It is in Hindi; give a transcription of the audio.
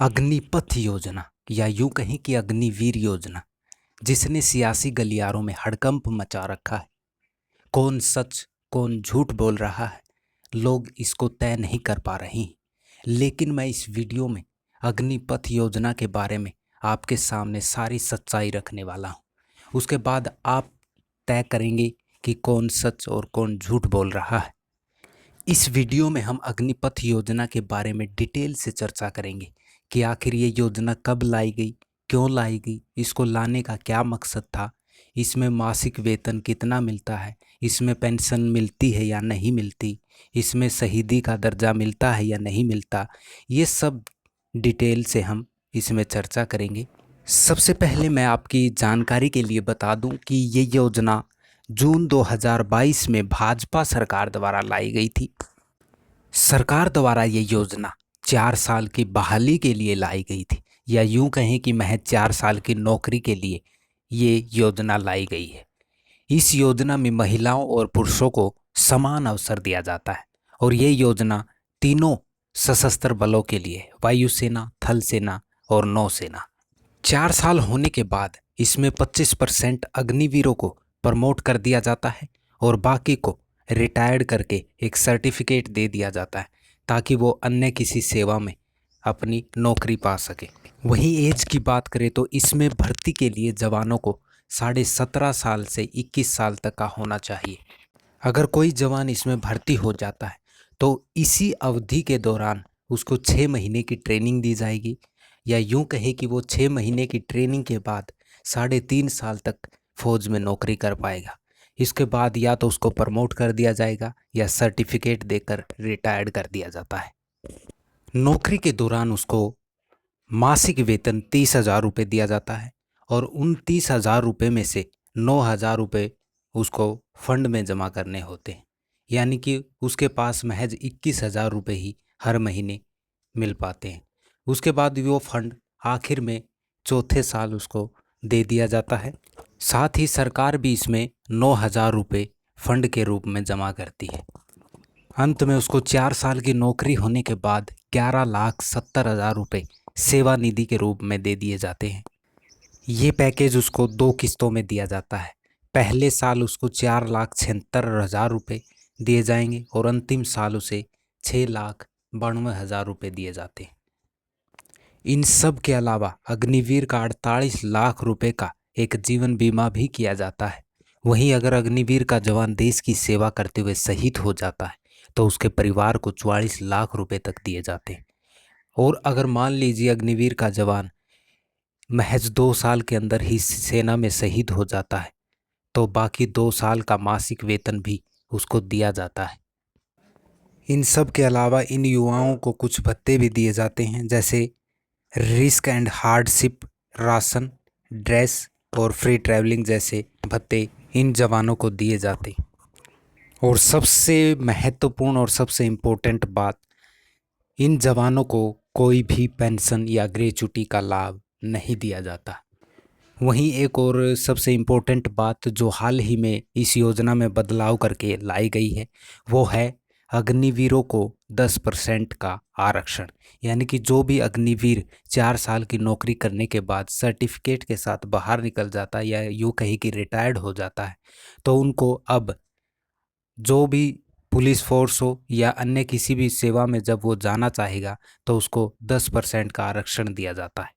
अग्निपथ योजना या यूं कहें कि अग्निवीर योजना, जिसने सियासी गलियारों में हड़कंप मचा रखा है। कौन सच कौन झूठ बोल रहा है, लोग इसको तय नहीं कर पा रहे हैं। लेकिन मैं इस वीडियो में अग्निपथ योजना के बारे में आपके सामने सारी सच्चाई रखने वाला हूँ। उसके बाद आप तय करेंगे कि कौन सच और कौन झूठ बोल रहा है। इस वीडियो में हम अग्निपथ योजना के बारे में डिटेल से चर्चा करेंगे कि आखिर ये योजना कब लाई गई, क्यों लाई गई, इसको लाने का क्या मकसद था, इसमें मासिक वेतन कितना मिलता है, इसमें पेंशन मिलती है या नहीं मिलती, इसमें शहीदी का दर्जा मिलता है या नहीं मिलता। ये सब डिटेल से हम इसमें चर्चा करेंगे। सबसे पहले मैं आपकी जानकारी के लिए बता दूं कि ये योजना जून 2022 में भाजपा सरकार द्वारा लाई गई थी। सरकार द्वारा ये योजना 4 साल की बहाली के लिए लाई गई थी, या यूं कहें कि महज 4 साल की नौकरी के लिए ये योजना लाई गई है। इस योजना में महिलाओं और पुरुषों को समान अवसर दिया जाता है और ये योजना तीनों सशस्त्र बलों के लिए, वायुसेना, थल सेना और नौसेना। 4 साल होने के बाद इसमें 25% अग्निवीरों को प्रमोट कर दिया जाता है और बाकी को रिटायर्ड करके एक सर्टिफिकेट दे दिया जाता है ताकि वो अन्य किसी सेवा में अपनी नौकरी पा सके। वहीं एज की बात करें तो इसमें भर्ती के लिए जवानों को 17.5 साल से 21 साल तक का होना चाहिए। अगर कोई जवान इसमें भर्ती हो जाता है तो इसी अवधि के दौरान उसको 6 महीने की ट्रेनिंग दी जाएगी, या यूं कहे कि वो 6 महीने की ट्रेनिंग के बाद 3.5 साल तक फौज में नौकरी कर पाएगा। इसके बाद या तो उसको प्रमोट कर दिया जाएगा या सर्टिफिकेट देकर रिटायर्ड कर दिया जाता है। नौकरी के दौरान उसको मासिक वेतन 30,000 रुपये दिया जाता है और उन 30,000 रुपये में से 9,000 रुपये उसको फंड में जमा करने होते हैं, यानी कि उसके पास महज 21,000 रुपये ही हर महीने मिल पाते हैं। उसके बाद वो फंड आखिर में चौथे साल उसको दे दिया जाता है। साथ ही सरकार भी इसमें 9,000 रुपये फंड के रूप में जमा करती है। अंत में उसको 4 साल की नौकरी होने के बाद 11,70,000 रुपये सेवा निधि के रूप में दे दिए जाते हैं। ये पैकेज उसको 2 किस्तों में दिया जाता है। पहले साल उसको 4,76,000 रुपये दिए जाएंगे और अंतिम साल उसे 6,92,000 रुपये दिए जाते हैं। इन सब के अलावा अग्निवीर का 48 लाख रुपए का एक जीवन बीमा भी किया जाता है। वहीं अगर अग्निवीर का जवान देश की सेवा करते हुए शहीद हो जाता है तो उसके परिवार को 44 लाख रुपए तक दिए जाते हैं। और अगर मान लीजिए अग्निवीर का जवान महज 2 साल के अंदर ही सेना में शहीद हो जाता है तो बाकी 2 साल का मासिक वेतन भी उसको दिया जाता है। इन सब के अलावा इन युवाओं को कुछ भत्ते भी दिए जाते हैं, जैसे risk and hardship, ration, dress और फ्री ट्रैवलिंग जैसे भत्ते इन जवानों को दिए जाते। और सबसे महत्वपूर्ण और सबसे इम्पोर्टेंट बात, इन जवानों को कोई भी पेंशन या ग्रेच्युटी का लाभ नहीं दिया जाता। वहीं एक और सबसे इम्पोर्टेंट बात जो हाल ही में इस योजना में बदलाव करके लाई गई है वो है अग्निवीरों को 10% का आरक्षण। यानी कि जो भी अग्निवीर 4 साल की नौकरी करने के बाद सर्टिफिकेट के साथ बाहर निकल जाता है या यूँ कहीं कि रिटायर्ड हो जाता है तो उनको अब जो भी पुलिस फोर्स हो या अन्य किसी भी सेवा में जब वो जाना चाहेगा तो उसको 10% का आरक्षण दिया जाता है।